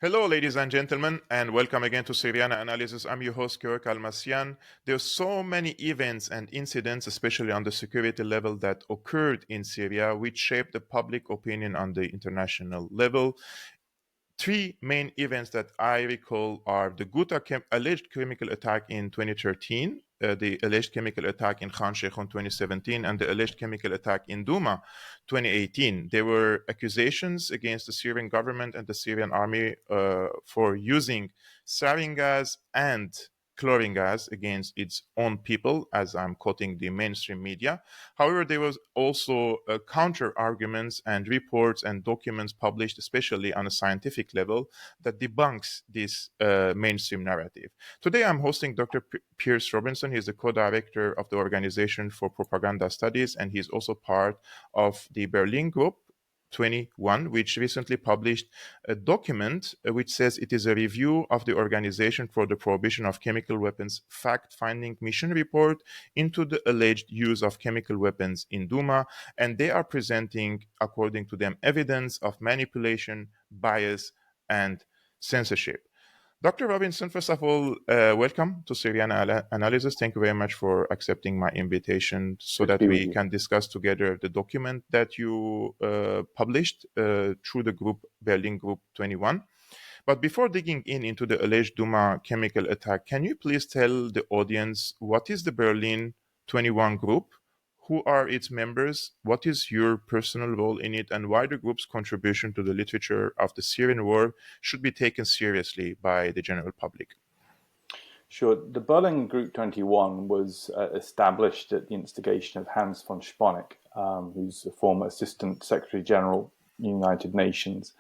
Hello, ladies and gentlemen, and welcome again to Syriana Analysis. I'm your host, Almassian. There are so many events and incidents, especially on the security level, that occurred in Syria, which shaped the public opinion on the international level. Three main events that I recall are the alleged chemical attack in 2013, the alleged chemical attack in Khan Sheikhoun 2017, and the alleged chemical attack in Douma 2018. There were accusations against the Syrian government and the Syrian army for using sarin gas and chlorine gas against its own people, as I'm quoting the mainstream media. However, there was also counter arguments and reports and documents published, especially on a scientific level, that debunks this mainstream narrative. Today, I'm hosting Dr. Piers Robinson. He's the co-director of the Organization for Propaganda Studies, and he's also part of the Berlin Group 21, which recently published a document which says it is a review of the Organization for the Prohibition of Chemical Weapons fact-finding mission report into the alleged use of chemical weapons in Douma, and they are presenting, according to them, evidence of manipulation, bias, and censorship. Dr. Robinson, first of all, welcome to Syriana Analysis. Thank you very much for accepting my invitation so that we can discuss together the document that you published through the group Berlin Group 21. But before digging into the alleged Douma chemical attack, can you please tell the audience what is the Berlin 21 group? Who are its members? What is your personal role in it? And why the group's contribution to the literature of the Syrian war should be taken seriously by the general public? Sure. The Berlin Group 21 was established at the instigation of Hans von Sponeck, who's a former Assistant Secretary General, United Nations.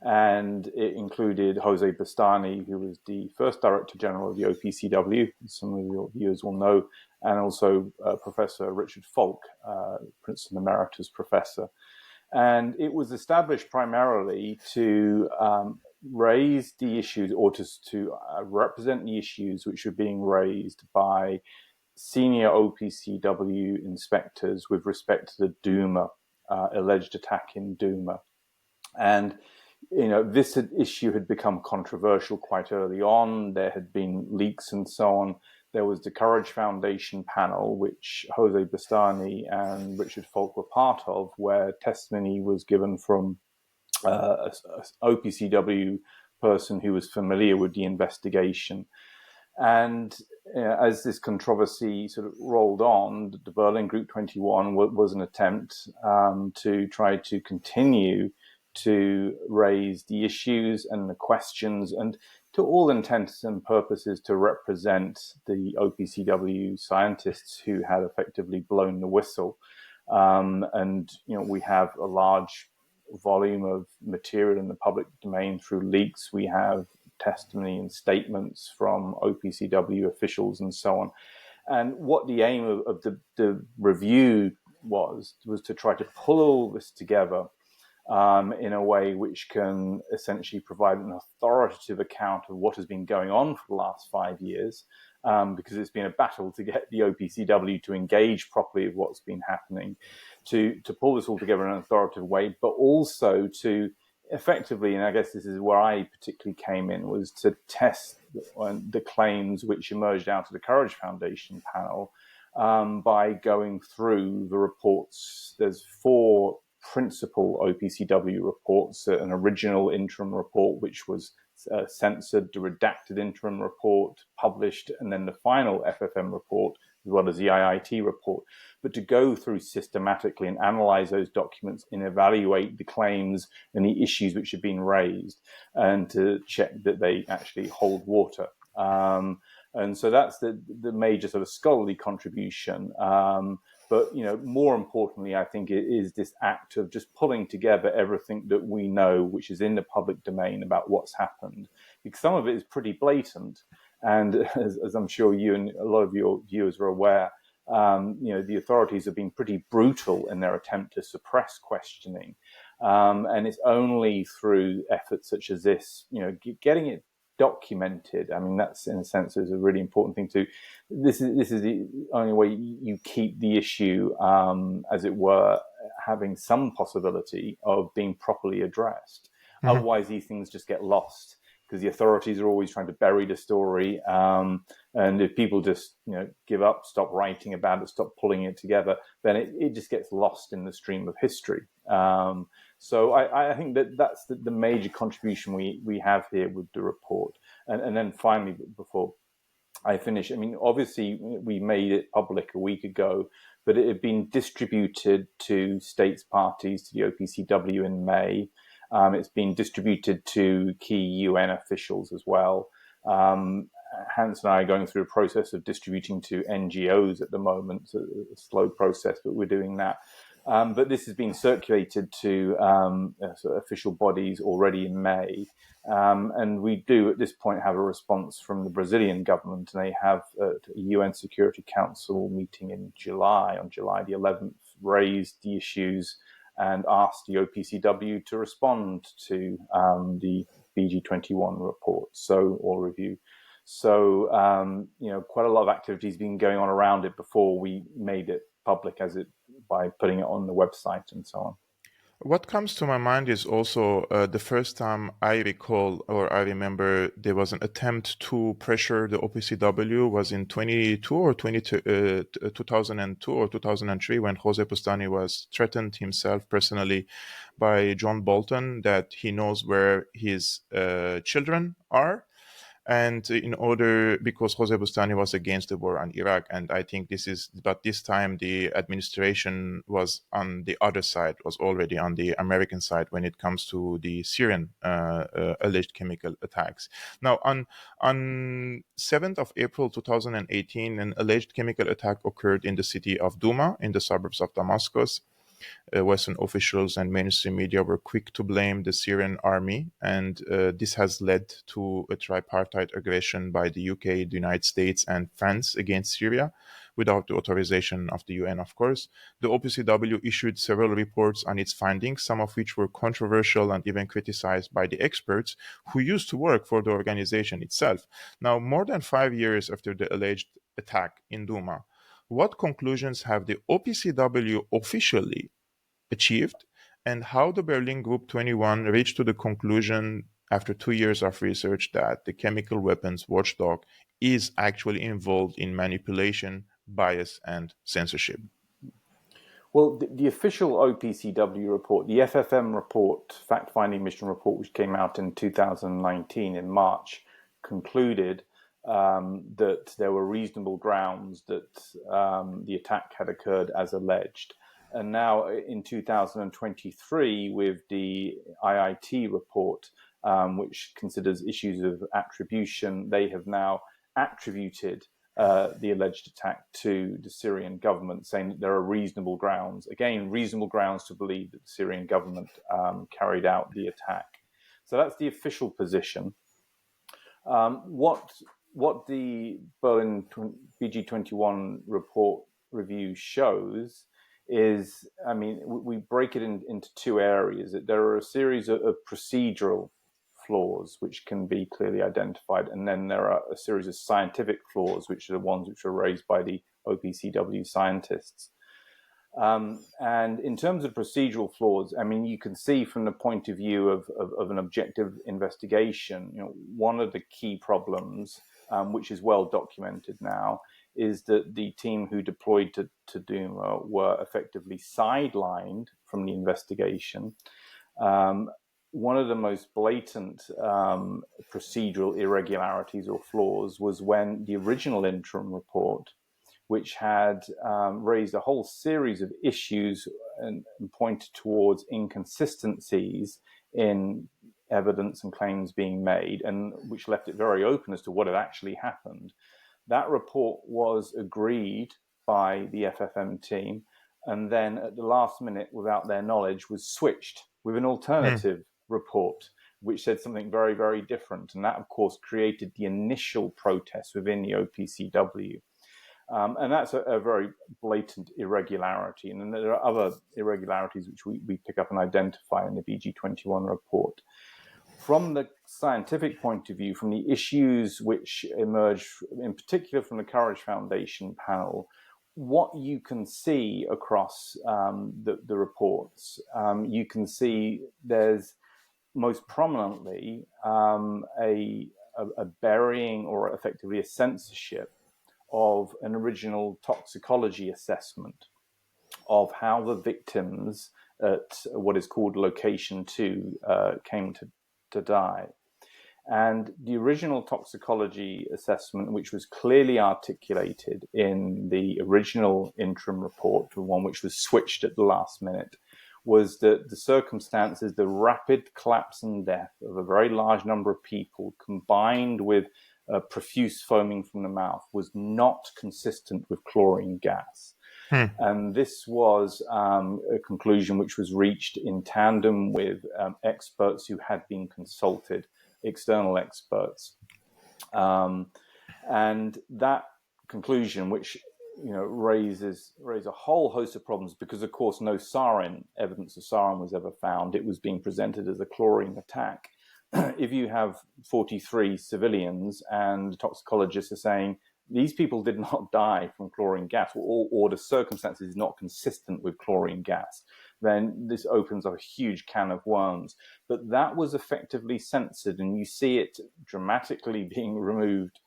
And it included Jose Bastani, who was the first Director General of the OPCW, as some of your viewers will know, and also Professor Richard Falk, Princeton Emeritus Professor. And it was established primarily to raise the issues or to represent the issues which were being raised by senior OPCW inspectors with respect to the Douma, alleged attack in Douma. And this issue had become controversial quite early on. There had been leaks and so on. There was the Courage Foundation panel, which Jose Bastani and Richard Falk were part of, where testimony was given from an OPCW person who was familiar with the investigation. And as this controversy sort of rolled on, the Berlin Group 21 was an attempt to try to continue to raise the issues and the questions, and to all intents and purposes to represent the OPCW scientists who had effectively blown the whistle. And we have a large volume of material in the public domain through leaks. We have testimony and statements from OPCW officials and so on. And what the aim of the review was to try to pull all this together in a way which can essentially provide an authoritative account of what has been going on for the last 5 years, because it's been a battle to get the OPCW to engage properly with what's been happening, to pull this all together in an authoritative way, but also to effectively, and I guess this is where I particularly came in, was to test the claims which emerged out of the Courage Foundation panel by going through the reports. There's 4 principal OPCW reports, an original interim report, which was censored, the redacted interim report published, and then the final FFM report, as well as the IIT report. But to go through systematically and analyze those documents and evaluate the claims and the issues which have been raised, and to check that they actually hold water. And so that's the major sort of scholarly contribution. But, more importantly, I think it is this act of just pulling together everything that we know, which is in the public domain about what's happened. Because some of it is pretty blatant. And as I'm sure you and a lot of your viewers are aware, the authorities have been pretty brutal in their attempt to suppress questioning. And it's only through efforts such as this, getting it documented. I mean, that's in a sense is a really important thing too. This is the only way you keep the issue, as it were, having some possibility of being properly addressed. Otherwise, these things just get lost because the authorities are always trying to bury the story. And if people just give up, stop writing about it, stop pulling it together, then it just gets lost in the stream of history. So I think that's the major contribution we have here with the report. And then finally, before I finish, I mean, obviously we made it public a week ago, but it had been distributed to states parties, to the OPCW in May. It's been distributed to key UN officials as well. Hans and I are going through a process of distributing to NGOs at the moment. It's a slow process, but we're doing that. But this has been circulated to sort of official bodies already in May. And we do at this point have a response from the Brazilian government, and they have a UN Security Council meeting in July, on July the 11th, raised the issues and asked the OPCW to respond to the BG21 report, or review. So, quite a lot of activity has been going on around it before we made it public by putting it on the website and so on. What comes to my mind is also the first time I recall or I remember there was an attempt to pressure the OPCW was in 2002 or 2003 when Jose Bustani was threatened himself personally by John Bolton that he knows where his children are. And because Jose Bustani was against the war on Iraq, and I think but this time the administration was on the other side, was already on the American side when it comes to the Syrian alleged chemical attacks. Now, on 7th of April 2018, an alleged chemical attack occurred in the city of Douma, in the suburbs of Damascus. Western officials and mainstream media were quick to blame the Syrian Army, and this has led to a tripartite aggression by the UK, the United States, and France against Syria, without the authorization of the UN, of course. The OPCW issued several reports on its findings, some of which were controversial and even criticized by the experts who used to work for the organization itself. Now, more than 5 years after the alleged attack in Douma, what conclusions have the OPCW officially achieved, and how the Berlin Group 21 reached to the conclusion after 2 years of research that the chemical weapons watchdog is actually involved in manipulation, bias, and censorship? Well, the official OPCW report, the FFM report, fact-finding mission report, which came out in 2019 in March, concluded that there were reasonable grounds that the attack had occurred as alleged. And now in 2023, with the IIT report, which considers issues of attribution, they have now attributed the alleged attack to the Syrian government, saying that there are reasonable grounds, reasonable grounds to believe that the Syrian government carried out the attack. So that's the official position. What the Berlin BG21 report review shows is, I mean, we break it into two areas. There are a series of procedural flaws which can be clearly identified, and then there are a series of scientific flaws, which are the ones which are raised by the OPCW scientists. And in terms of procedural flaws, I mean, you can see from the point of view of an objective investigation, one of the key problems, which is well documented now, is that the team who deployed to Douma were effectively sidelined from the investigation. One of the most blatant procedural irregularities or flaws was when the original interim report, which had raised a whole series of issues and pointed towards inconsistencies in evidence and claims being made, and which left it very open as to what had actually happened. That report was agreed by the FFM team, and then at the last minute, without their knowledge, was switched with an alternative report, which said something very, very different. And that, of course, created the initial protest within the OPCW. And that's a very blatant irregularity. And then there are other irregularities which we pick up and identify in the BG21 report. From the scientific point of view, from the issues which emerge, in particular from the Courage Foundation panel, what you can see across the reports, you can see there's most prominently a burying or effectively a censorship of an original toxicology assessment of how the victims at what is called location 2 came to die. And the original toxicology assessment, which was clearly articulated in the original interim report, the one which was switched at the last minute, was that the circumstances, the rapid collapse and death of a very large number of people combined with profuse foaming from the mouth was not consistent with chlorine gas. And this was a conclusion which was reached in tandem with experts who had been consulted, external experts. And that conclusion, which raise a whole host of problems because, of course, no evidence of sarin was ever found. It was being presented as a chlorine attack. If you have 43 civilians and toxicologists are saying these people did not die from chlorine gas, or the circumstances is not consistent with chlorine gas, then this opens up a huge can of worms. But that was effectively censored, and you see it dramatically being removed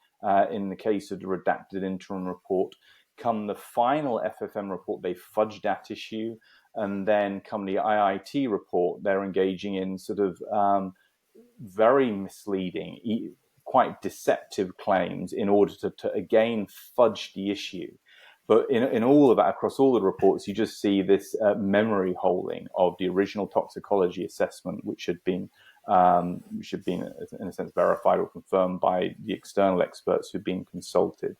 in the case of the redacted interim report. Come the final FFM report, they fudged that issue, and then come the IIT report, they're engaging in sort of very misleading, quite deceptive claims in order to again fudge the issue. But in all of that, across all the reports, you just see this memory holding of the original toxicology assessment, which had been in a sense verified or confirmed by the external experts who've been consulted.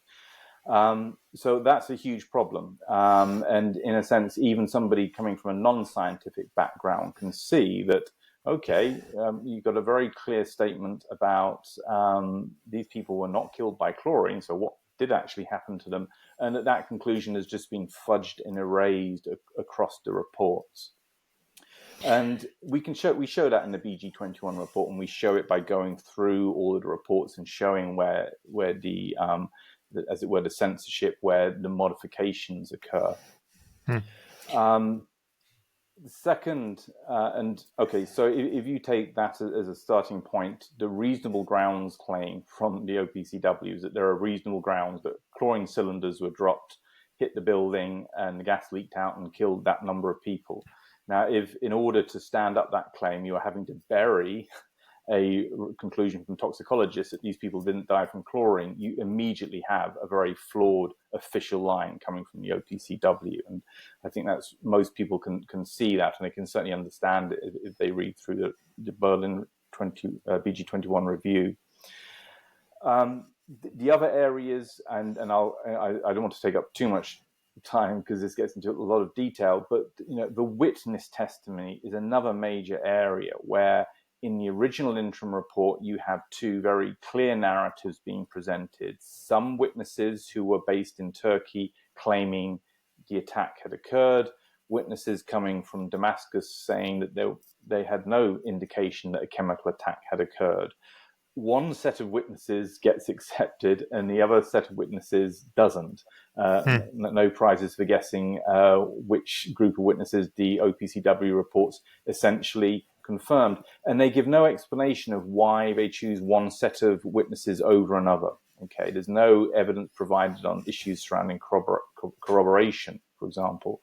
So that's a huge problem. And in a sense, even somebody coming from a non-scientific background can see that, okay, you've got a very clear statement about these people were not killed by chlorine, so what did actually happen to them? And that conclusion has just been fudged and erased across the reports. And we show that in the BG21 report, and we show it by going through all of the reports and showing where the as it were, the censorship, where the modifications occur. Second, so if you take that as a starting point, the reasonable grounds claim from the OPCW is that there are reasonable grounds that chlorine cylinders were dropped, hit the building, and the gas leaked out and killed that number of people. Now, if in order to stand up that claim, you are having to bury a conclusion from toxicologists that these people didn't die from chlorine, you immediately have a very flawed official line coming from the OPCW. And I think that's most people can see that, and they can certainly understand it if they read through the Berlin BG21 review. The other areas, and I don't want to take up too much time because this gets into a lot of detail, but the witness testimony is another major area where in the original interim report, you have two very clear narratives being presented. Some witnesses who were based in Turkey claiming the attack had occurred, witnesses coming from Damascus saying that they had no indication that a chemical attack had occurred. One set of witnesses gets accepted and the other set of witnesses doesn't. No prizes for guessing which group of witnesses the OPCW reports essentially confirmed, and they give no explanation of why they choose one set of witnesses over another. Okay, there's no evidence provided on issues surrounding corroboration, for example.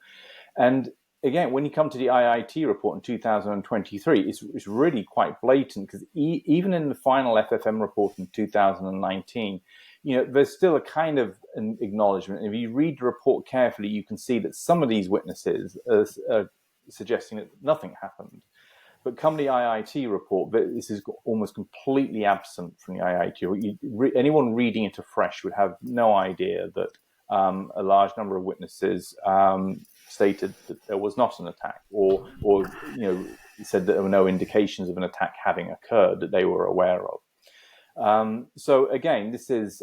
And again, when you come to the IIT report in 2023, it's really quite blatant, because even in the final FFM report in 2019, there's still a kind of an acknowledgement. If you read the report carefully, you can see that some of these witnesses are suggesting that nothing happened. But come the IIT report, this is almost completely absent from the IIT. Anyone reading it afresh would have no idea that a large number of witnesses stated that there was not an attack, or said that there were no indications of an attack having occurred that they were aware of. So again, this is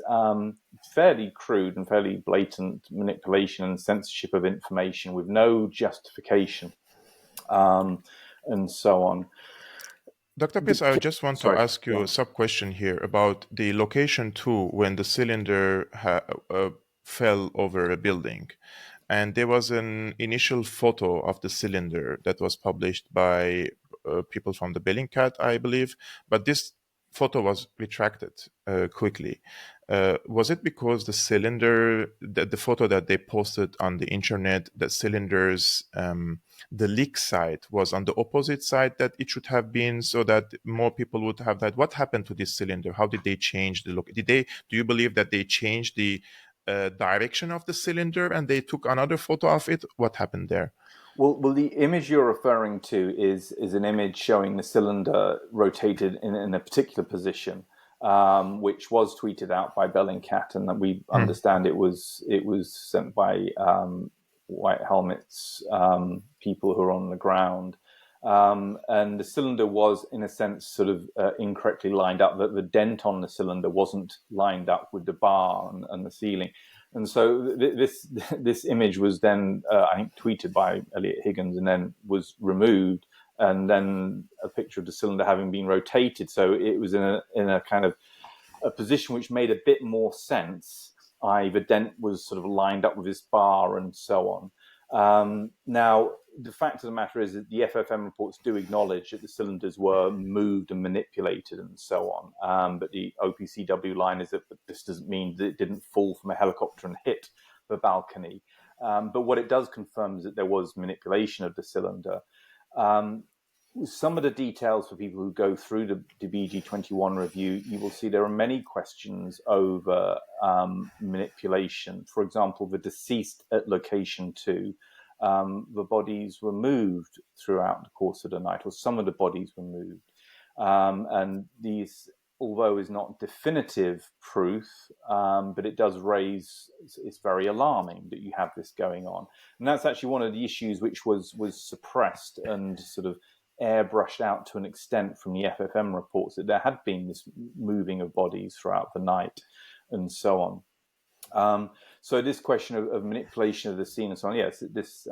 fairly crude and fairly blatant manipulation and censorship of information with no justification. And so on. Dr. Piers, I just want to ask you a sub-question here about the location 2 when the cylinder fell over a building. And there was an initial photo of the cylinder that was published by people from the Bellingcat, I believe. But this photo was retracted quickly. Was it because the cylinder, the photo that they posted on the internet, the cylinders, the leak side was on the opposite side that it should have been, so that more people would have that? What happened to this cylinder? How did they change the look? Do you believe that they changed the direction of the cylinder and they took another photo of it? What happened there? Well, the image you're referring to is an image showing the cylinder rotated in a particular position, which was tweeted out by Bellingcat, and that we understand it was sent by White Helmets people who are on the ground. And the cylinder was, in a sense, sort of incorrectly lined up. That the dent on the cylinder wasn't lined up with the bar and the ceiling. And so this image was then, I think, tweeted by Elliot Higgins, and then was removed, and then a picture of the cylinder having been rotated. So it was in a kind of a position which made a bit more sense. The dent was sort of lined up with this bar and so on. Now, the fact of the matter is that the FFM reports do acknowledge that the cylinders were moved and manipulated and so on. But the OPCW line is that this doesn't mean that it didn't fall from a helicopter and hit the balcony. But what it does confirm is that there was manipulation of the cylinder. Some of the details for people who go through the BG21 review, you will see there are many questions over manipulation. For example, the deceased at location 2, the bodies were moved throughout the course of the night, or some of the bodies were moved. And these, although is not definitive proof, but it does raise, it's very alarming that you have this going on. And that's actually one of the issues which was suppressed and sort of airbrushed out to an extent from the FFM reports, that there had been this moving of bodies throughout the night and so on. So this question of manipulation of the scene and so on, yes, this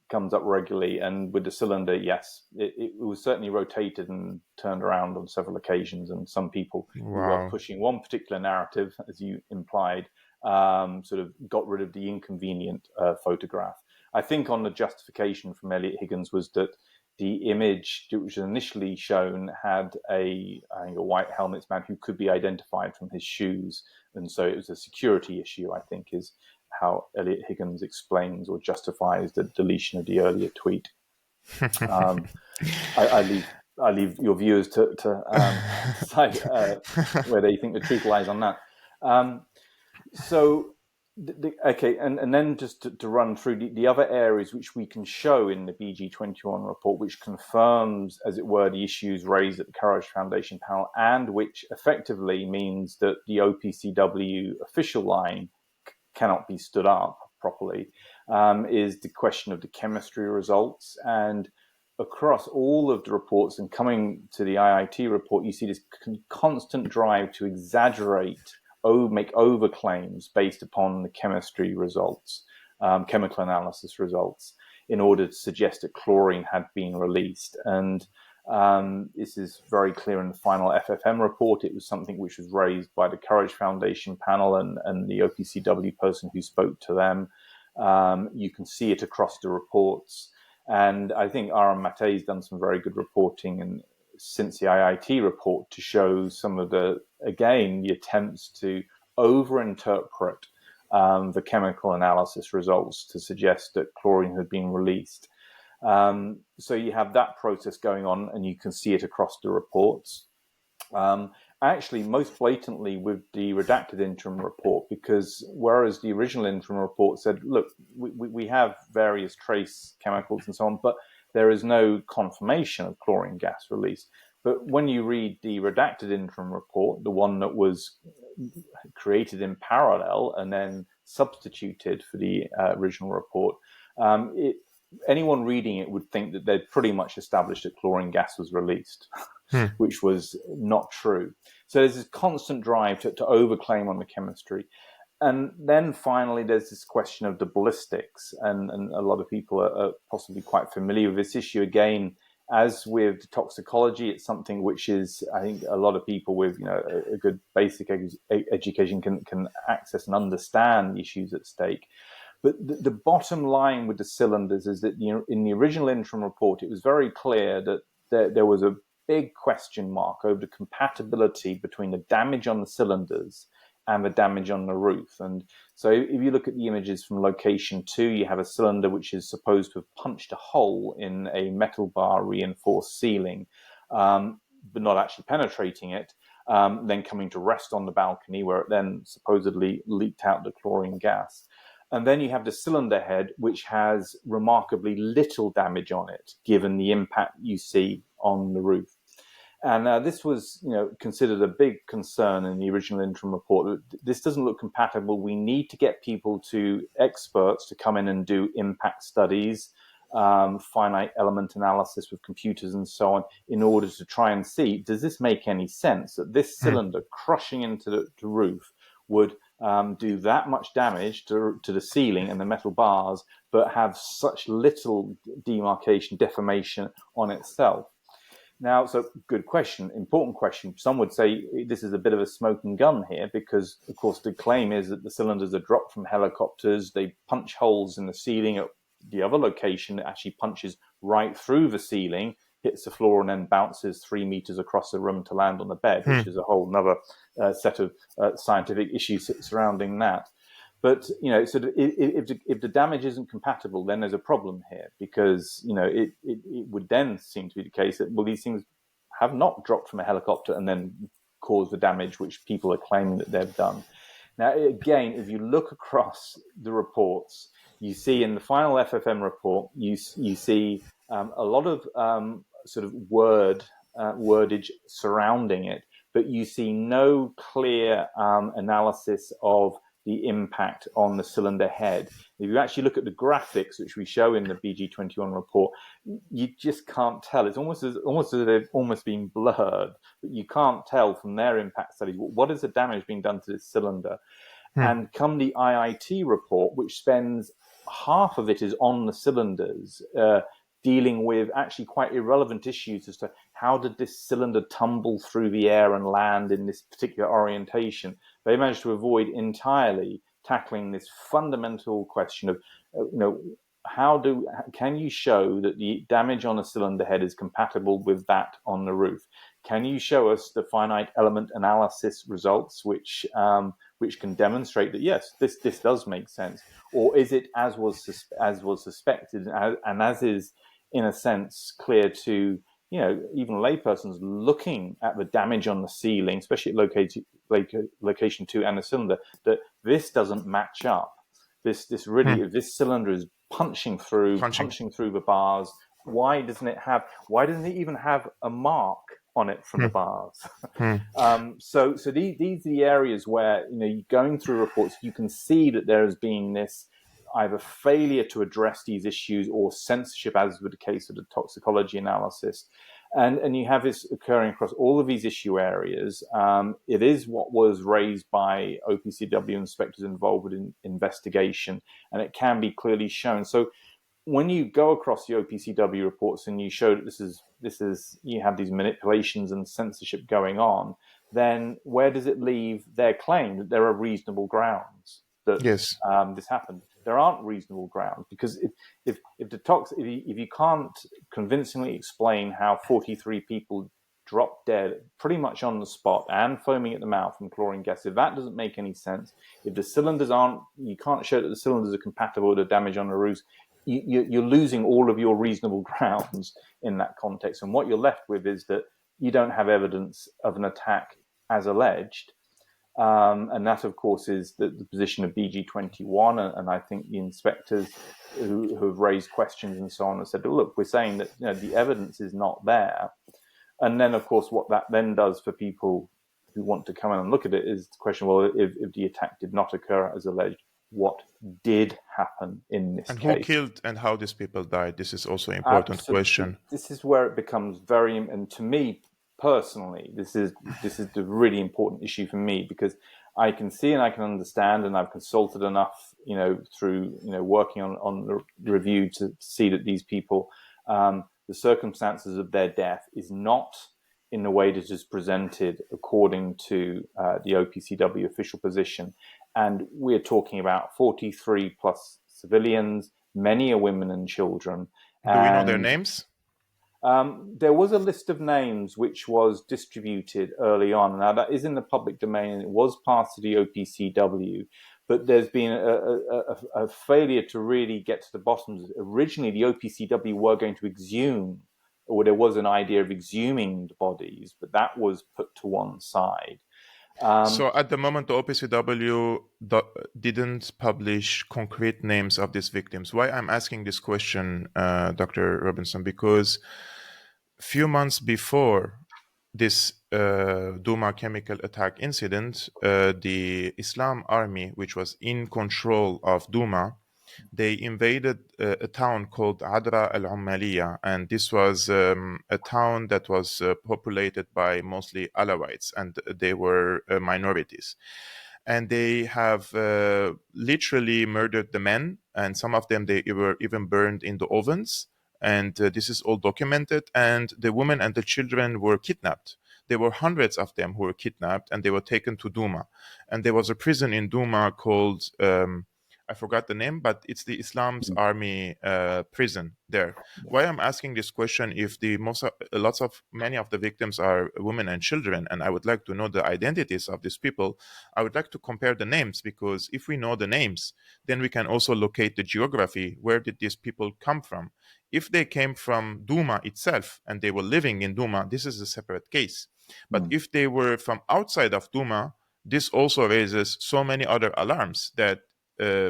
comes up regularly. And with the cylinder, yes, it was certainly rotated and turned around on several occasions. And some people who were pushing one particular narrative, as you implied, sort of got rid of the inconvenient photograph. I think on the justification from Elliot Higgins was that the image which was initially shown had I think a white helmets man who could be identified from his shoes. And so it was a security issue, I think, is how Elliot Higgins explains or justifies the deletion of the earlier tweet. I leave your viewers to decide where they think the truth lies on that. Okay, and then just to run through the other areas which we can show in the BG21 report, which confirms, as it were, the issues raised at the Courage Foundation panel, and which effectively means that the OPCW official line cannot be stood up properly, is the question of the chemistry results. And across all of the reports, and coming to the IIT report, you see this constant drive to exaggerate, make over claims based upon the chemistry results, chemical analysis results, in order to suggest that chlorine had been released. And this is very clear in the final FFM report. It was something which was raised by the Courage Foundation panel and the OPCW person who spoke to them. You can see it across the reports. And I think Aram Matei's done some very good reporting and since the IIT report to show some of the attempts to overinterpret the chemical analysis results to suggest that chlorine had been released. So you have that process going on, and you can see it across the reports. Actually, most blatantly with the redacted interim report, because whereas the original interim report said, look, we have various trace chemicals and so on, but there is no confirmation of chlorine gas release. But when you read the redacted interim report, the one that was created in parallel and then substituted for the original report, anyone reading it would think that they'd pretty much established that chlorine gas was released, which was not true. So there's this constant drive to overclaim on the chemistry. And then finally, there's this question of the ballistics, and a lot of people are possibly quite familiar with this issue. Again, as with toxicology, it's something which is, I think, a lot of people with a good basic education can access and understand the issues at stake. But the bottom line with the cylinders is that, you know, in the original interim report, it was very clear that there was a big question mark over the compatibility between the damage on the cylinders and the damage on the roof. And so if you look at the images from location 2, you have a cylinder which is supposed to have punched a hole in a metal bar reinforced ceiling, but not actually penetrating it, then coming to rest on the balcony where it then supposedly leaked out the chlorine gas. And then you have the cylinder head, which has remarkably little damage on it, given the impact you see on the roof. And this was, you know, considered a big concern in the original interim report. This doesn't look compatible. We need to get experts to come in and do impact studies, finite element analysis with computers and so on, in order to try and see, does this make any sense that this cylinder crushing into the roof would do that much damage to the ceiling and the metal bars, but have such little deformation on itself? Now, so good question, important question. Some would say this is a bit of a smoking gun here because, of course, the claim is that the cylinders are dropped from helicopters. They punch holes in the ceiling at the other location. It actually punches right through the ceiling, hits the floor, and then bounces 3 meters across the room to land on the bed, which is a whole other set of scientific issues surrounding that. But, you know, sort of if the damage isn't compatible, then there's a problem here because, you know, it would then seem to be the case that, well, these things have not dropped from a helicopter and then caused the damage which people are claiming that they've done. Now, again, if you look across the reports, you see in the final FFM report, you see a lot of sort of wordage surrounding it, but you see no clear analysis of the impact on the cylinder head. If you actually look at the graphics, which we show in the BG21 report, you just can't tell. It's almost as if they've almost been blurred, but you can't tell from their impact studies what is the damage being done to this cylinder. And come the IIT report, which spends half of it is on the cylinders, dealing with actually quite irrelevant issues as to how did this cylinder tumble through the air and land in this particular orientation. They managed to avoid entirely tackling this fundamental question of, you know, can you show that the damage on a cylinder head is compatible with that on the roof? Can you show us the finite element analysis results, which can demonstrate that yes, this does make sense, or is it as was suspected and as is in a sense clear to, you know, even laypersons looking at the damage on the ceiling, especially at location 2 and the cylinder, that this doesn't match up. This cylinder is punching through the bars. Why doesn't it even have a mark on it from the bars? So these are the areas where, you know, you're going through reports, you can see that there has been this either failure to address these issues or censorship, as with the case of the toxicology analysis. And you have this occurring across all of these issue areas. It is what was raised by OPCW inspectors involved with investigation, and it can be clearly shown. So when you go across the OPCW reports and you show that this is you have these manipulations and censorship going on, then where does it leave their claim that there are reasonable grounds that this happened? There aren't reasonable grounds, because if you can't convincingly explain how 43 people dropped dead pretty much on the spot and foaming at the mouth from chlorine gas, if that doesn't make any sense, if the cylinders you can't show that the cylinders are compatible with the damage on the roofs, you're losing all of your reasonable grounds in that context. And what you're left with is that you don't have evidence of an attack as alleged. And that, of course, is the position of BG21, and I think the inspectors who have raised questions and so on have said, look, we're saying that, you know, the evidence is not there. And then, of course, what that then does for people who want to come in and look at it is the question, well, if the attack did not occur as alleged, what did happen in this case? And who killed and how these people died? This is also an important question. This is where it becomes very, and to me personally, this is the really important issue for me, because I can see and I can understand, and I've consulted enough, you know, through, you know, working on the review to see that these people, the circumstances of their death is not in the way that is presented according to the OPCW official position. And we're talking about 43 plus civilians. Many are women and children. Do we know their And names? there was a list of names which was distributed early on. Now, that is in the public domain, and it was passed to the OPCW. But there's been a failure to really get to the bottom. Originally, the OPCW were going to exhume, or there was an idea of exhuming the bodies, but that was put to one side. So at the moment, the OPCW didn't publish concrete names of these victims. Why I'm asking this question, Dr. Robinson, because a few months before this Douma chemical attack incident, the Islam Army, which was in control of Douma, they invaded a town called Adra al-Ummaliya, and this was a town that was populated by mostly Alawites, and they were minorities. And they have literally murdered the men, and some of them they were even burned in the ovens. And this is all documented. And the women and the children were kidnapped. There were hundreds of them who were kidnapped, and they were taken to Douma. And there was a prison in Douma called I forgot the name, but it's the Islam's Army prison there. Why I'm asking this question, if many of the victims are women and children, and I would like to know the identities of these people, I would like to compare the names, because if we know the names, then we can also locate the geography. Where did these people come from? If they came from Douma itself and they were living in Douma, this is a separate case. But if they were from outside of Douma, this also raises so many other alarms that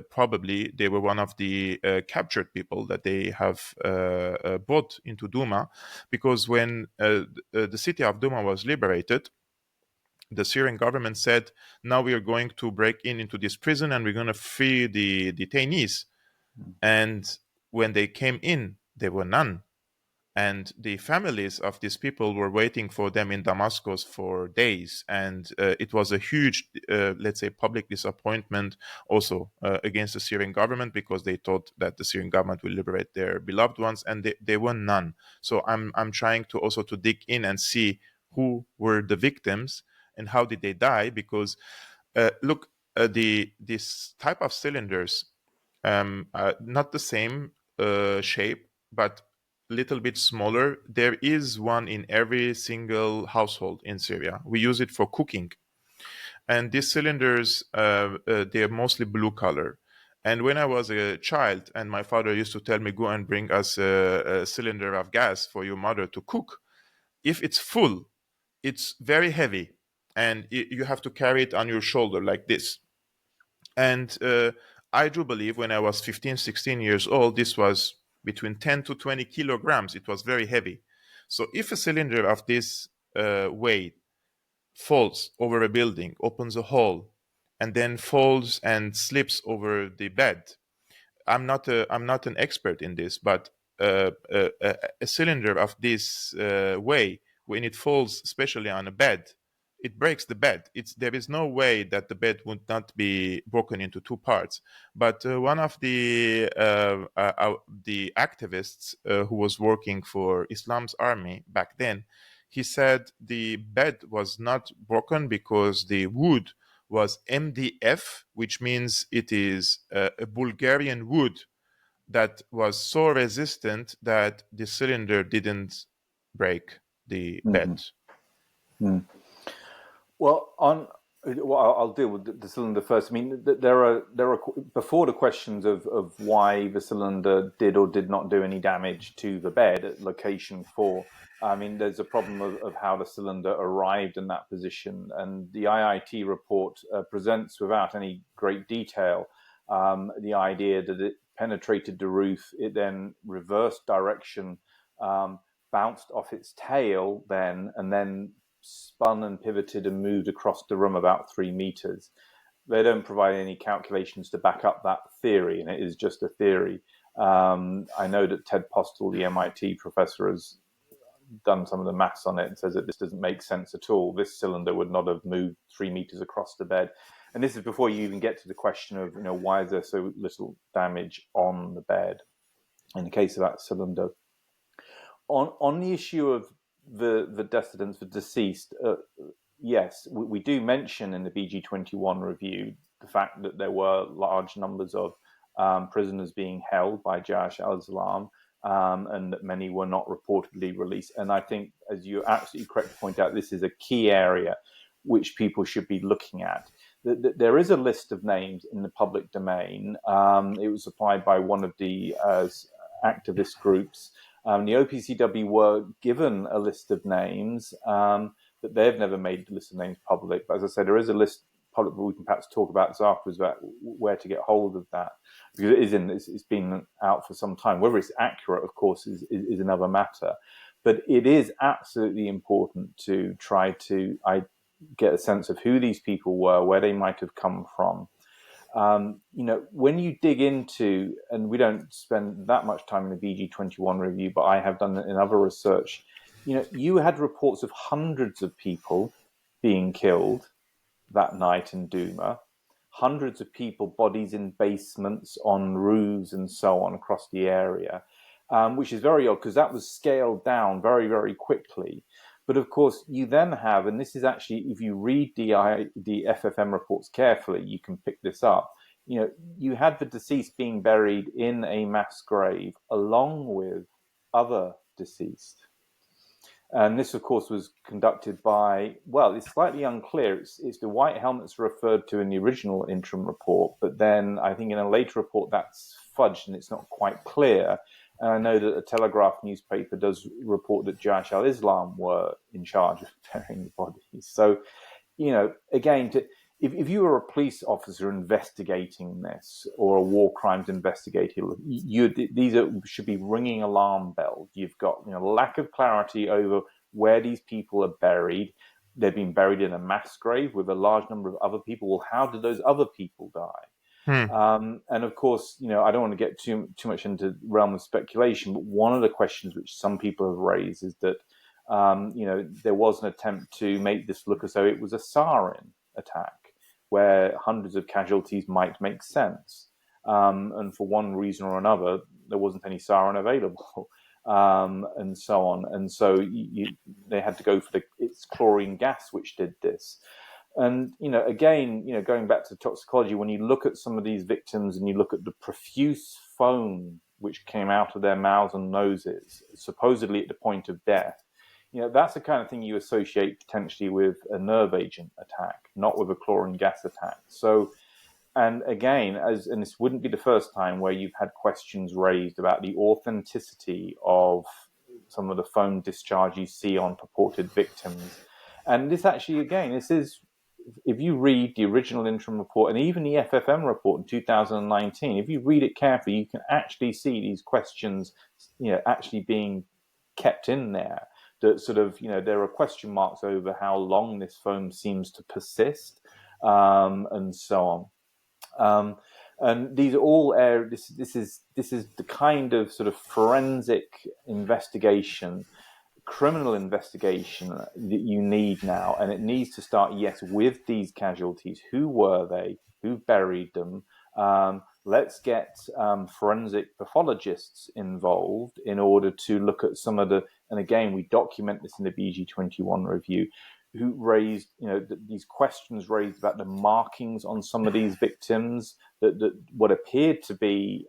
probably they were one of the captured people that they have brought into Douma, because when the city of Douma was liberated, the Syrian government said, now we are going to break into this prison and we're going to free the detainees. And when they came in, there were none. And the families of these people were waiting for them in Damascus for days. And it was a huge, let's say, public disappointment also against the Syrian government, because they thought that the Syrian government will liberate their beloved ones, and there were none. So I'm trying to also to dig in and see who were the victims and how did they die, because look, this type of cylinders, not the same shape, but little bit smaller. There is one in every single household in Syria. We use it for cooking. And these cylinders, they're mostly blue color. And when I was a child, and my father used to tell me, go and bring us a cylinder of gas for your mother to cook. If it's full, it's very heavy. And you have to carry it on your shoulder like this. And I do believe when I was 15, 16 years old, this was between 10 to 20 kilograms. It was very heavy. So if a cylinder of this weight falls over a building, opens a hole, and then falls and slips over the bed, I'm not an expert in this, but a cylinder of this way, when it falls, especially on a bed, it breaks the bed. There is no way that the bed would not be broken into two parts. But one of the activists who was working for Islam's army back then, he said the bed was not broken because the wood was MDF, which means it is a Bulgarian wood that was so resistant that the cylinder didn't break the bed. Well, I'll deal with the cylinder first. I mean, there are before the questions of why the cylinder did or did not do any damage to the bed at location 4. I mean, there's a problem of how the cylinder arrived in that position, and the IIT report presents without any great detail the idea that it penetrated the roof, it then reversed direction, bounced off its tail, and then spun and pivoted and moved across the room about 3 meters. They don't provide any calculations to back up that theory, and it is just a theory. I know that Ted Postel, the MIT professor, has done some of the maths on it and says that this doesn't make sense at all. This cylinder would not have moved 3 meters across the bed. And this is before you even get to the question of, why is there so little damage on the bed in the case of that cylinder. On the issue of the decedents, the deceased, yes, we do mention in the BG21 review the fact that there were large numbers of prisoners being held by Jaish al-Islam, and that many were not reportedly released. And I think, as you absolutely correctly point out, this is a key area which people should be looking at. There is a list of names in the public domain. It was supplied by one of the activist groups. The OPCW were given a list of names, but they've never made the list of names public. But as I said, there is a list public, but we can perhaps talk about this afterwards about where to get hold of that, because it's been out for some time. Whether it's accurate, of course, is another matter. But it is absolutely important to try to get a sense of who these people were, where they might have come from. When you dig into, and we don't spend that much time in the BG21 review, but I have done it in other research, you had reports of hundreds of people being killed that night in Douma, hundreds of people, bodies in basements, on roofs and so on across the area, which is very odd because that was scaled down very, very quickly. But of course, you then have, and this is actually, if you read the FFM reports carefully, you can pick this up. You had the deceased being buried in a mass grave along with other deceased. And this, of course, was conducted by, well, it's slightly unclear. It's the white helmets referred to in the original interim report, but then I think in a later report that's fudged and it's not quite clear. And I know that a Telegraph newspaper does report that Jaish al-Islam were in charge of burying the bodies. So, again, if you were a police officer investigating this or a war crimes investigator, these should be ringing alarm bells. You've got lack of clarity over where these people are buried. They've been buried in a mass grave with a large number of other people. Well, how did those other people die? And of course, I don't want to get too much into the realm of speculation, but one of the questions which some people have raised is that, there was an attempt to make this look as though it was a sarin attack, where hundreds of casualties might make sense. And for one reason or another, there wasn't any sarin available, and so on. And so they had to go for it's chlorine gas which did this. And, again, going back to toxicology, when you look at some of these victims and you look at the profuse foam which came out of their mouths and noses, supposedly at the point of death, that's the kind of thing you associate potentially with a nerve agent attack, not with a chlorine gas attack. So, and again, and this wouldn't be the first time where you've had questions raised about the authenticity of some of the foam discharge you see on purported victims. And this actually, again, if you read the original interim report and even the FFM report in 2019, if you read it carefully, you can actually see these questions, actually being kept in there. That sort of, there are question marks over how long this foam seems to persist, and so on. And these are all this is the kind of sort of forensic investigation, criminal investigation that you need now, and it needs to start, yes, with these casualties. Who were they? Who buried them? Let's get forensic pathologists involved in order to look at some of the, and again, we document this in the BG21 review, who raised, these questions raised about the markings on some of these victims, that what appeared to be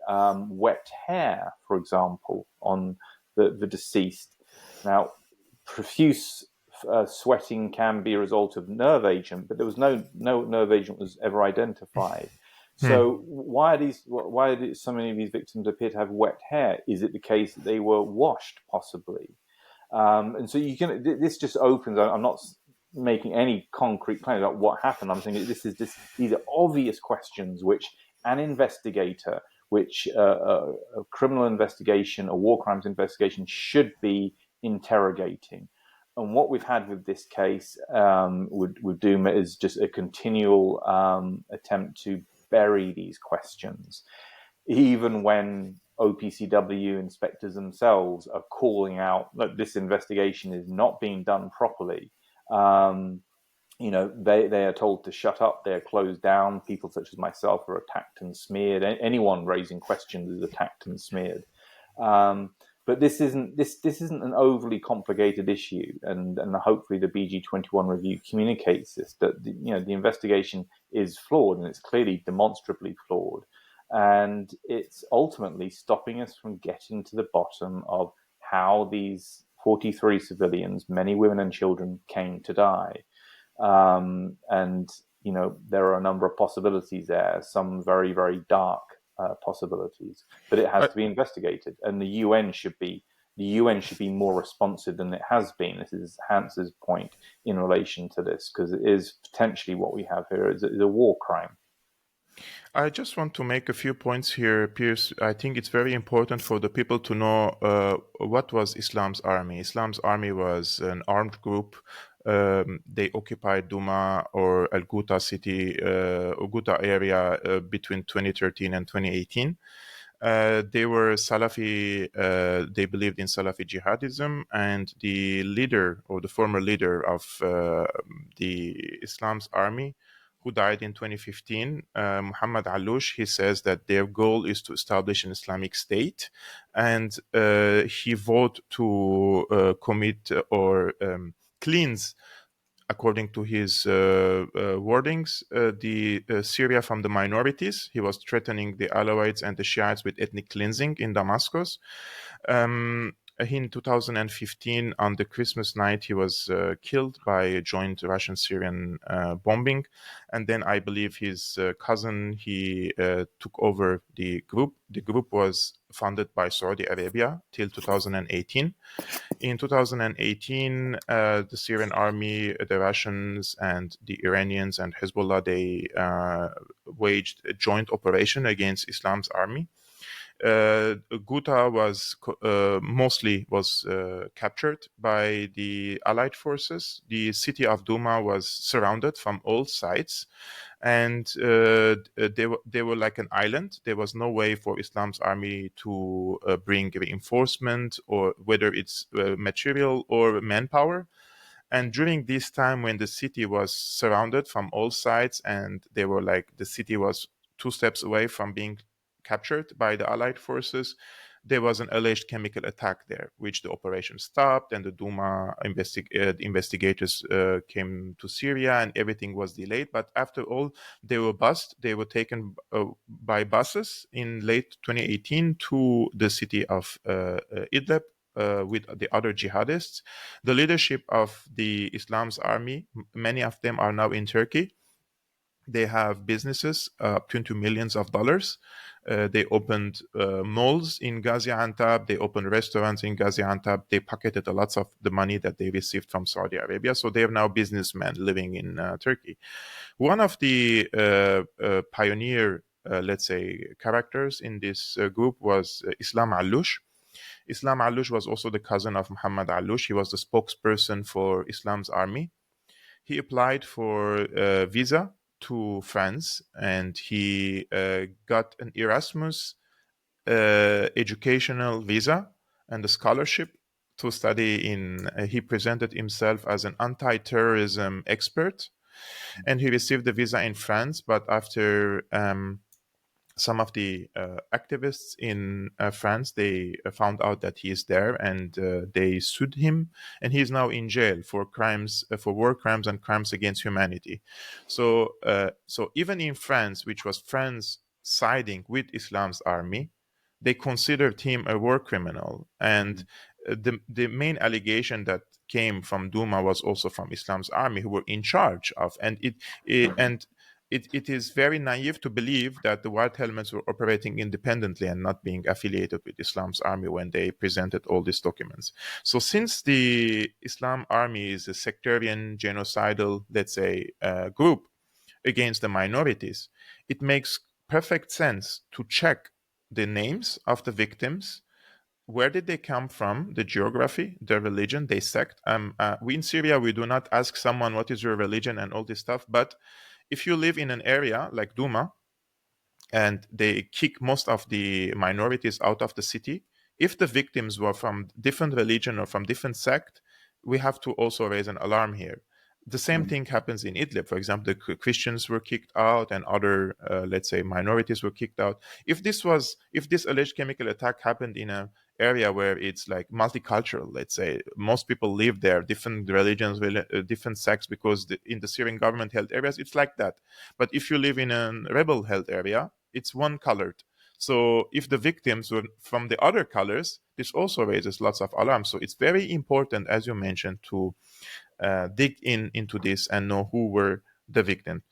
wet hair, for example, on the deceased. Now, profuse sweating can be a result of nerve agent, but there was no nerve agent was ever identified. So why are so many of these victims appear to have wet hair? Is it the case that they were washed, possibly? And so this just opens. I'm not making any concrete claims about what happened. I'm saying these are obvious questions which an investigator, which a criminal investigation, a war crimes investigation should be interrogating. And what we've had with this case, with Douma, is just a continual attempt to bury these questions, even when OPCW inspectors themselves are calling out that this investigation is not being done properly. They are told to shut up. They're closed down. People such as myself are attacked and smeared. Anyone raising questions is attacked and smeared. But this isn't an overly complicated issue, and hopefully the BG21 review communicates this, that the investigation is flawed, and it's clearly demonstrably flawed. And it's ultimately stopping us from getting to the bottom of how these 43 civilians, many women and children, came to die. And, you know, there are a number of possibilities there, some very, very dark possibilities, but it has to be investigated. And the UN should be more responsive than it has been. This is Hans's point in relation to this, because it is potentially what we have here is a war crime. I just want to make a few points here, Piers. I think it's very important for the people to know what was Islam's army. Islam's army was an armed group. They occupied Douma or Al Ghouta city, Ghouta area between 2013 and 2018. They were Salafi, they believed in Salafi jihadism, and the leader or the former leader of the Islam's army, who died in 2015, Muhammad Aloush, he says that their goal is to establish an Islamic state, and he vowed to commit or cleanse, according to his wordings, the Syria from the minorities. He was threatening the Alawites and the Shiites with ethnic cleansing in Damascus. In 2015, on the Christmas night, he was killed by a joint Russian-Syrian bombing. And then I believe his cousin, he took over the group. The group was funded by Saudi Arabia till 2018. In 2018, the Syrian army, the Russians, and the Iranians and Hezbollah, they waged a joint operation against Islam's army. Ghouta was mostly captured by the Allied forces. The city of Douma was surrounded from all sides, and they were like an island. There was no way for Islam's army to bring reinforcement, or whether it's material or manpower. And during this time, when the city was surrounded from all sides, and they were like, the city was 2 steps away from being captured by the Allied forces, there was an alleged chemical attack there, which the operation stopped, and the Douma investigators came to Syria, and everything was delayed. But after all, they were bused. They were taken by buses in late 2018 to the city of Idlib, with the other jihadists. The leadership of the Islam's army, many of them are now in Turkey. They have businesses up to millions of dollars. They opened malls in Gaziantep. They opened restaurants in Gaziantep. They pocketed a lot of the money that they received from Saudi Arabia. So they are now businessmen living in Turkey. One of the pioneer, let's say, characters in this group was Islam Aloush. Islam Aloush was also the cousin of Muhammad Aloush. He was the spokesperson for Islam's army. He applied for a visa to France, and he got an Erasmus educational visa and a scholarship to study in. He presented himself as an anti-terrorism expert, and he received the visa in France. But after some of the activists in France, they found out that he is there, and they sued him, and he is now in jail for crimes, for war crimes and crimes against humanity. So even in France, which was France siding with Islam's army, they considered him a war criminal. And the main allegation that came from Douma was also from Islam's army, who were in charge of, and it is very naive to believe that the white helmets were operating independently and not being affiliated with Islam's army when they presented all these documents. So since the Islam army is a sectarian, genocidal, let's say, group against the minorities, it makes perfect sense to check the names of the victims. Where did they come from? The geography, the religion, the sect. We in Syria, we do not ask someone what is your religion and all this stuff. But if you live in an area like Douma, and they kick most of the minorities out of the city, if the victims were from different religion or from different sect, we have to also raise an alarm here. The same thing happens in Idlib. For example, the Christians were kicked out, and other, let's say, minorities were kicked out. If this alleged chemical attack happened in an area where it's like multicultural, let's say, most people live there, different religions, different sects, because in the Syrian government held areas, it's like that. But if you live in a rebel held area, it's one colored. So if the victims were from the other colors, this also raises lots of alarm. So it's very important, as you mentioned, to dig into this and know who were the victims.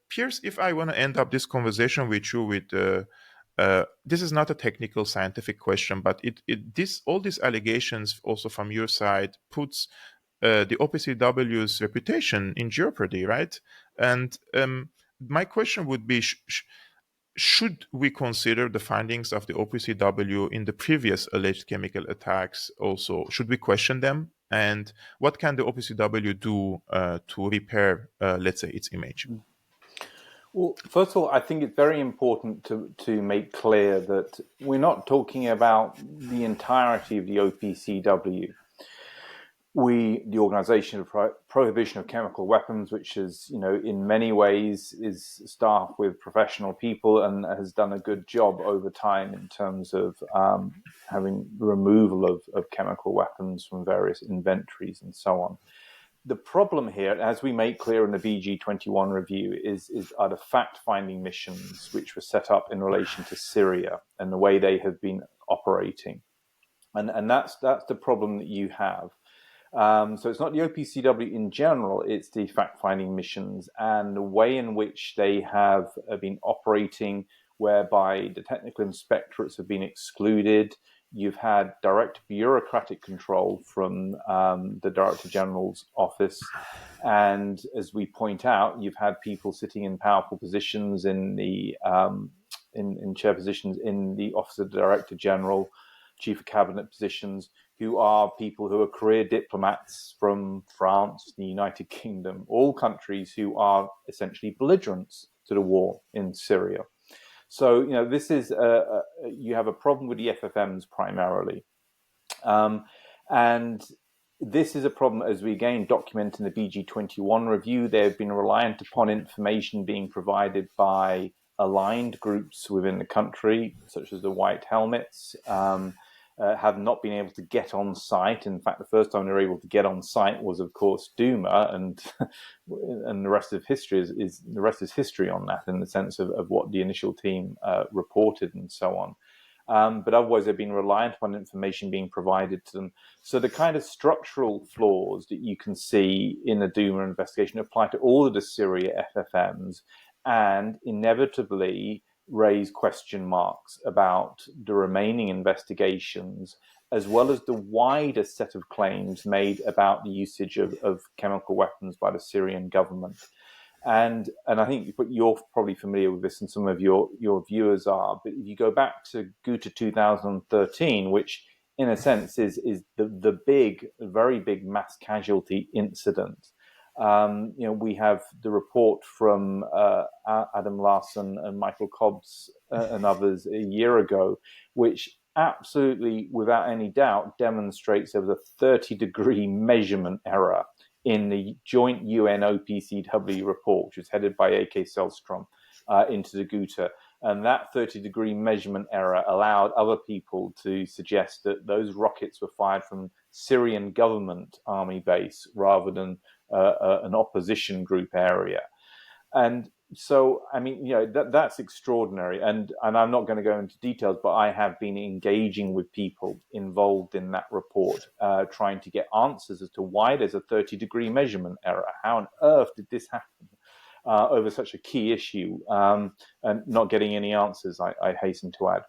Piers, if I want to end up this conversation with you with this is not a technical scientific question, but all these allegations also from your side puts the OPCW's reputation in jeopardy, right? And my question would be: should we consider the findings of the OPCW in the previous alleged chemical attacks also? Should we question them? And what can the OPCW do to repair, let's say, its image? Well, first of all, I think it's very important to make clear that we're not talking about the entirety of the OPCW. The Organization of Prohibition of Chemical Weapons, which is, in many ways is staffed with professional people and has done a good job over time in terms of having the removal of chemical weapons from various inventories and so on. The problem here, as we make clear in the BG21 review, are the fact-finding missions which were set up in relation to Syria and the way they have been operating. And that's the problem that you have. So it's not the OPCW in general, it's the fact-finding missions and the way in which they have been operating, whereby the technical inspectorates have been excluded. You've had direct bureaucratic control from the Director General's office. And as we point out, you've had people sitting in powerful positions in the in chair positions in the Office of the Director General, Chief of Cabinet positions, who are people who are career diplomats from France, the United Kingdom, all countries who are essentially belligerents to the war in Syria. So, this is, you have a problem with the FFMs primarily. And this is a problem, as we again document in the BG21 review. They've been reliant upon information being provided by aligned groups within the country, such as the White Helmets, have not been able to get on site. In fact, the first time they were able to get on site was, of course, Douma, and the rest of history is the rest is history on that, in the sense of what the initial team reported and so on. But otherwise, they've been reliant on information being provided to them. So the kind of structural flaws that you can see in the Douma investigation apply to all of the Syria FFMs, and inevitably raise question marks about the remaining investigations, as well as the wider set of claims made about the usage of chemical weapons by the Syrian government. And I think you're probably familiar with this, and some of your viewers are. But if you go back to Ghouta 2013, which in a sense is the very big mass casualty incident. We have the report from Adam Larson and Michael Cobbs and others a year ago, which absolutely, without any doubt, demonstrates there was a 30-degree measurement error in the joint UN OPCW report, which was headed by A.K. Sellstrom, into the Ghouta. And that 30-degree measurement error allowed other people to suggest that those rockets were fired from Syrian government army base rather than an opposition group area. And so, that's extraordinary. And I'm not going to go into details, but I have been engaging with people involved in that report, trying to get answers as to why there's a 30-degree measurement error. How on earth did this happen over such a key issue? And not getting any answers, I hasten to add.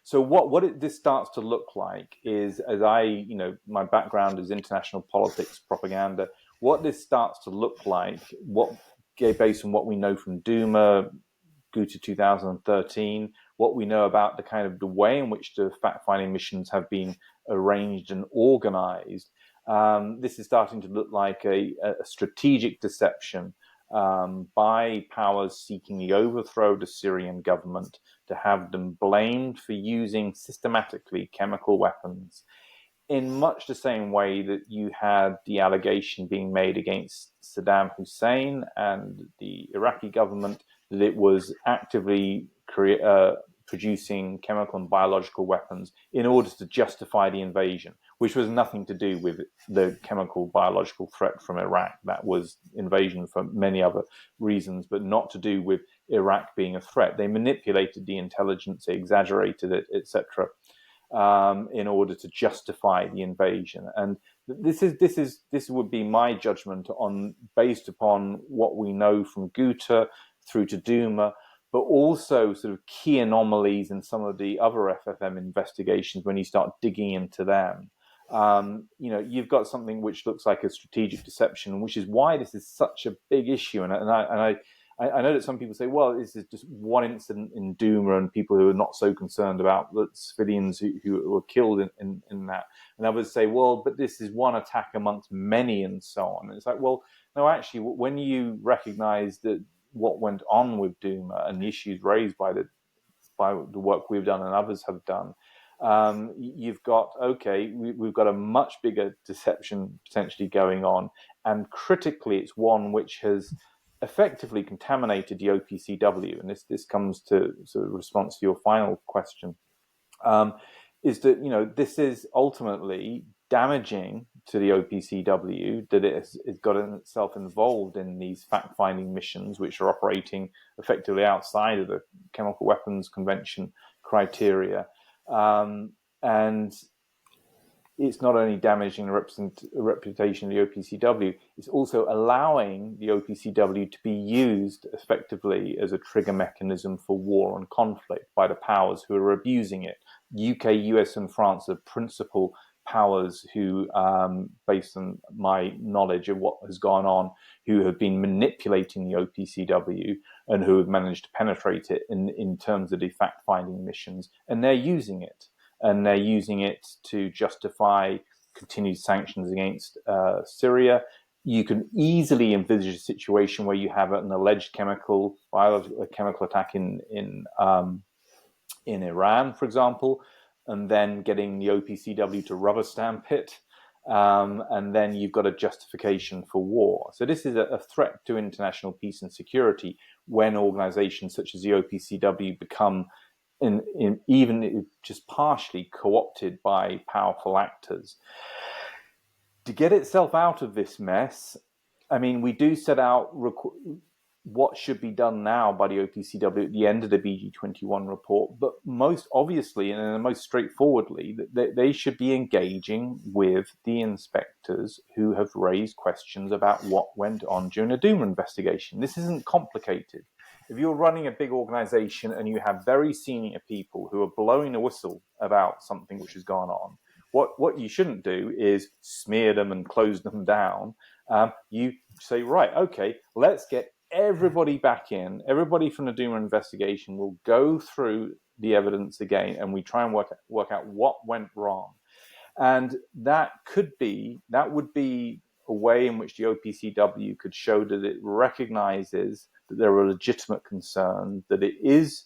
So what this starts to look like is, as my background is international politics, propaganda, what this starts to look like, based on what we know from Douma, Ghouta 2013, what we know about the kind of the way in which the fact-finding missions have been arranged and organized, this is starting to look like a strategic deception by powers seeking the overthrow of the Syrian government, to have them blamed for using systematically chemical weapons, in much the same way that you had the allegation being made against Saddam Hussein and the Iraqi government that it was actively producing chemical and biological weapons in order to justify the invasion, which was nothing to do with the chemical biological threat from Iraq. That was invasion for many other reasons, but not to do with Iraq being a threat. They manipulated the intelligence, they exaggerated it, etc., in order to justify the invasion. And this would be my judgment on, based upon what we know from Ghouta through to Douma, but also sort of key anomalies in some of the other FFM investigations when you start digging into them. You've got something which looks like a strategic deception, which is why this is such a big issue. And I know that some people say, well, this is just one incident in Douma and people who are not so concerned about the civilians who were killed in that. And others say, well, but this is one attack amongst many and so on. And it's like, well, no, actually, when you recognize that what went on with Douma and the issues raised by the work we've done and others have done, you've got, we've got a much bigger deception potentially going on. And critically, it's one which has effectively contaminated the OPCW. And this comes to sort of response to your final question, is that, this is ultimately damaging to the OPCW, that it has gotten itself involved in these fact-finding missions, which are operating effectively outside of the Chemical Weapons Convention criteria. And it's not only damaging the reputation of the OPCW, it's also allowing the OPCW to be used effectively as a trigger mechanism for war and conflict by the powers who are abusing it. UK, US, and France are principal powers who, based on my knowledge of what has gone on, who have been manipulating the OPCW and who have managed to penetrate it in terms of the fact-finding missions, and they're using it. And they're using it to justify continued sanctions against Syria. You can easily envisage a situation where you have an alleged chemical attack in Iran, for example, and then getting the OPCW to rubber stamp it, and then you've got a justification for war. So this is a threat to international peace and security when organizations such as the OPCW become even just partially co-opted by powerful actors. To get itself out of this mess, I mean, we do set out what should be done now by the OPCW at the end of the BG21 report, but most obviously and most straightforwardly, they should be engaging with the inspectors who have raised questions about what went on during the Douma investigation. This isn't complicated. If you're running a big organization and you have very senior people who are blowing a whistle about something which has gone on, what you shouldn't do is smear them and close them down. You say, right, okay, let's get everybody back in. Everybody from the Douma investigation will go through the evidence again, and we try and work out what went wrong. And that would be a way in which the OPCW could show that it recognizes that there are legitimate concerns, that it is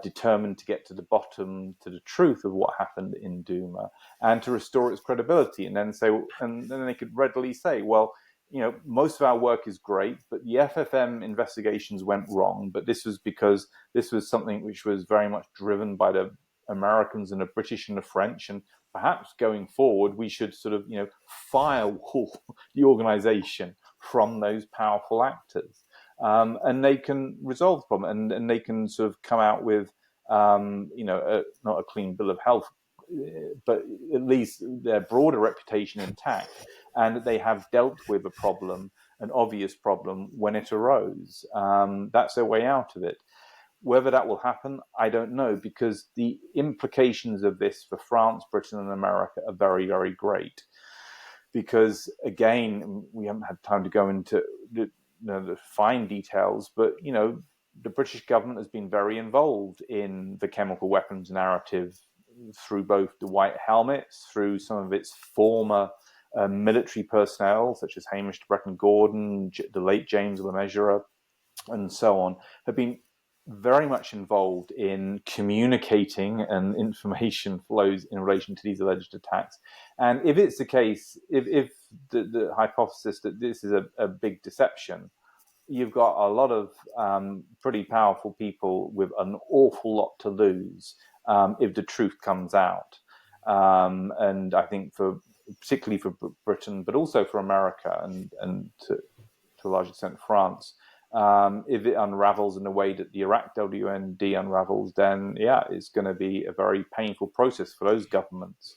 determined to get to the bottom, to the truth of what happened in Douma, and to restore its credibility. And then they could readily say, well, most of our work is great, but the FFM investigations went wrong. But this was because this was something which was very much driven by the Americans and the British and the French, and perhaps going forward, we should sort of, firewall the organization from those powerful actors. And they can resolve the problem, and they can sort of come out with, not a clean bill of health, but at least their broader reputation intact, and that they have dealt with a problem, an obvious problem, when it arose. That's their way out of it. Whether that will happen, I don't know, because the implications of this for France, Britain, and America are very, very great. Because, again, we haven't had time to go into the fine details, but, the British government has been very involved in the chemical weapons narrative through both the White Helmets, through some of its former military personnel, such as Hamish de Bretton-Gordon, the late James Le Mesurier, and so on, have been very much involved in communicating and information flows in relation to these alleged attacks. And if it's the case, if the hypothesis that this is a big deception, you've got a lot of pretty powerful people with an awful lot to lose if the truth comes out. And I think particularly for Britain, but also for America and to a large extent France, if it unravels in the way that the Iraq WMD unravels, then it's going to be a very painful process for those governments.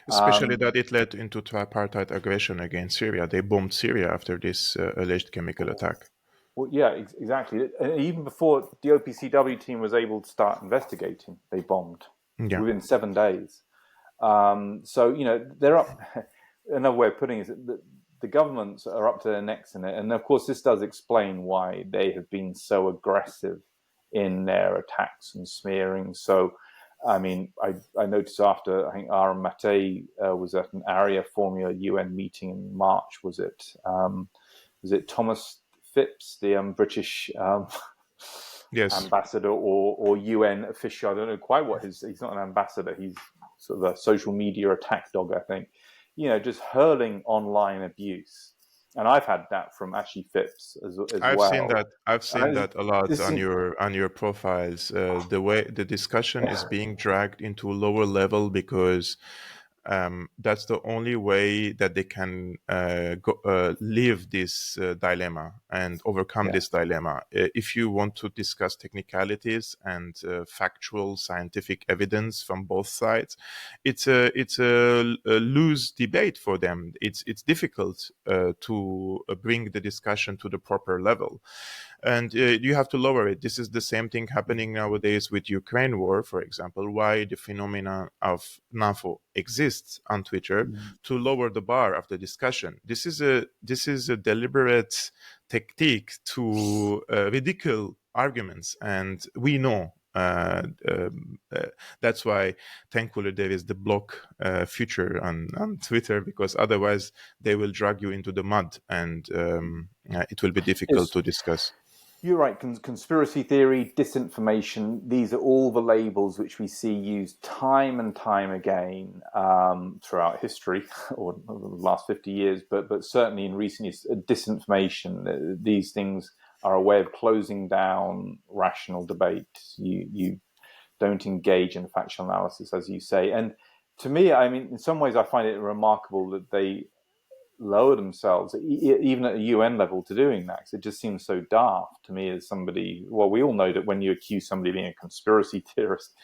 Especially that it led into tripartite aggression against Syria. They bombed Syria after this alleged chemical attack. Well, yeah, exactly. And even before the OPCW team was able to start investigating, they bombed within 7 days. So, they're up. Another way of putting it is that the governments are up to their necks in it. And of course, this does explain why they have been so aggressive in their attacks and smearing. So, I mean, I noticed after, I think Aaron Mate was at an Area Formula UN meeting in March, was it Thomas Phipps, the British Yes. ambassador or UN official? I don't know quite what he's not an ambassador. He's sort of a social media attack dog, I think. Just hurling online abuse. And I've had that from actually Phipps as I've well. seen that. I've seen that a lot on your profiles. The way the discussion is being dragged into a lower level because that's the only way that they can leave this dilemma and overcome this dilemma. If you want to discuss technicalities and factual scientific evidence from both sides, it's a loose debate for them. It's difficult to bring the discussion to the proper level. And you have to lower it. This is the same thing happening nowadays with Ukraine war, for example, why the phenomenon of NAFO exists on Twitter to lower the bar of the discussion. This is a deliberate technique to ridicule arguments, and we know that's why thankfully there is the block feature on Twitter, because otherwise they will drag you into the mud and it will be difficult to discuss. You're right. Conspiracy theory, disinformation, these are all the labels which we see used time and time again throughout history, or the last 50 years, but certainly in recent years. Disinformation, these things are a way of closing down rational debate. You don't engage in factual analysis, as you say. And to me, I mean, in some ways, I find it remarkable that they lower themselves, even at a UN level, to doing that. Because it just seems so daft to me as somebody. Well, we all know that when you accuse somebody of being a conspiracy theorist,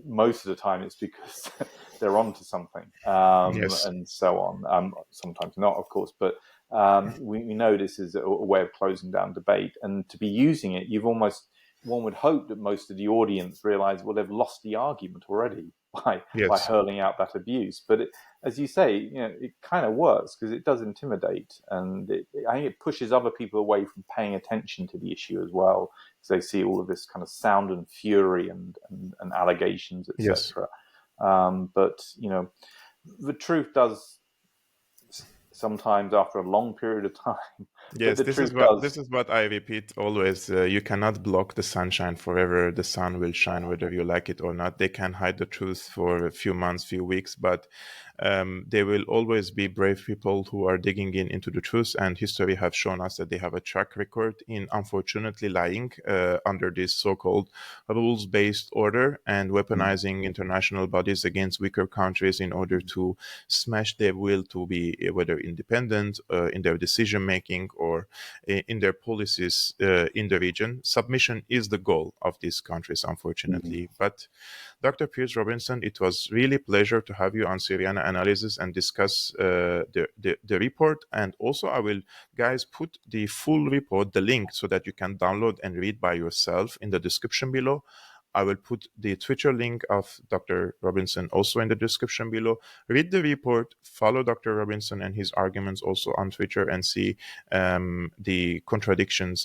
most of the time it's because they're onto something, and so on. Sometimes not, of course, but we know this is a way of closing down debate. And to be using it, one would hope that most of the audience realize, well, they've lost the argument already by hurling out that abuse. But as you say, it kind of works because it does intimidate, and I think it pushes other people away from paying attention to the issue as well, because they see all of this kind of sound and fury and allegations, etc. But the truth does sometimes, after a long period of time. Yes, this is what I repeat always. You cannot block the sunshine forever. The sun will shine whether you like it or not. They can hide the truth for a few months, few weeks, but there will always be brave people who are digging into the truth. And history have shown us that they have a track record in unfortunately lying under this so-called rules-based order and weaponizing international bodies against weaker countries in order to smash their will to be whether independent in their decision making or in their policies in the region. Submission is the goal of these countries, unfortunately. But Dr. Piers Robinson, it was really a pleasure to have you on Syriana Analysis and discuss the report. And also I will, guys, put the full report, the link, so that you can download and read by yourself in the description below. I will put the Twitter link of Dr. Robinson also in the description below. Read the report, follow Dr. Robinson and his arguments also on Twitter, and see the contradictions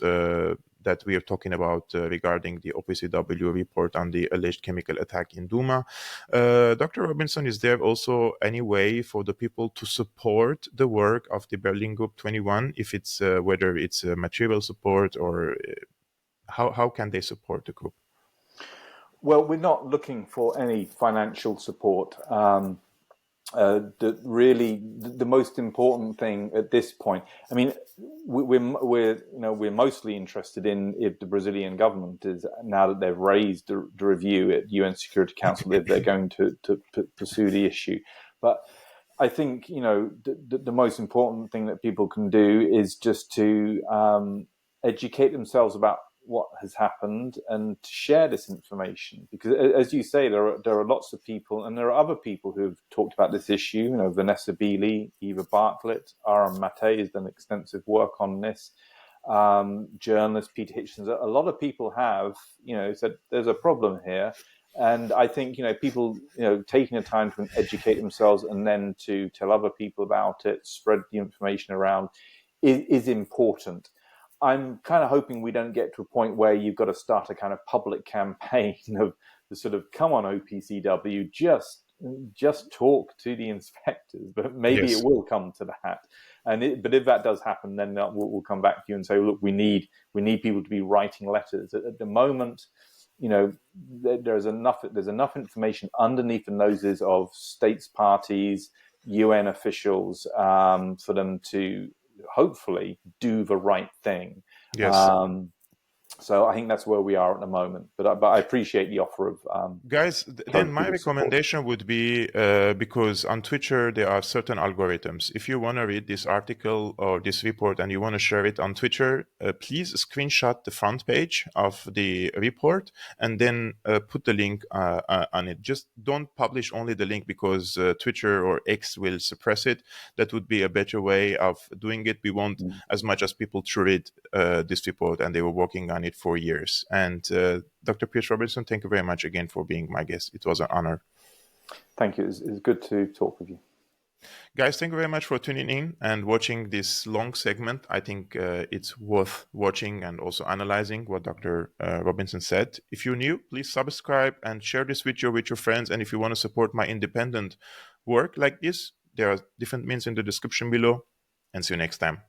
that we are talking about regarding the OPCW report on the alleged chemical attack in Douma. Dr. Robinson, is there also any way for the people to support the work of the Berlin Group 21, if it's whether it's material support or how can they support the group? Well, we're not looking for any financial support. that really the most important thing at this point. I mean, we're mostly interested in if the Brazilian government is, now that they've raised the review at UN Security Council, if they're going to pursue the issue. But I think the most important thing that people can do is just to educate themselves about what has happened and to share this information, because as you say, there are lots of people, and there are other people who have talked about this issue. Vanessa Beeley, Eva Bartlett, Aram Mate has done extensive work on this. Journalist Peter Hitchens, a lot of people have said there's a problem here. And I think people taking the time to educate themselves and then to tell other people about it, spread the information around, is important. I'm kind of hoping we don't get to a point where you've got to start a kind of public campaign of the sort of, come on, OPCW, just talk to the inspectors. But maybe Yes. it will come to that. But if that does happen, then we'll come back to you and say, look, we need people to be writing letters. At the moment, there's enough information underneath the noses of states parties, UN officials, for them to hopefully do the right thing. Yes. So I think that's where we are at the moment. But I appreciate the offer of Guys, then my recommendation would be, because on Twitter there are certain algorithms. If you want to read this article or this report and you want to share it on Twitter, please screenshot the front page of the report and then put the link on it. Just don't publish only the link, because Twitter or X will suppress it. That would be a better way of doing it. We want as much as people to read this report, and they were working on it for years. And Dr. Piers Robinson, thank you very much again for being my guest. It was an honor. Thank you. It's good to talk with you. Guys, thank you very much for tuning in and watching this long segment. I think it's worth watching and also analyzing what Dr. Robinson said. If you're new, please subscribe and share this video with your friends. And if you want to support my independent work like this, there are different means in the description below. And see you next time.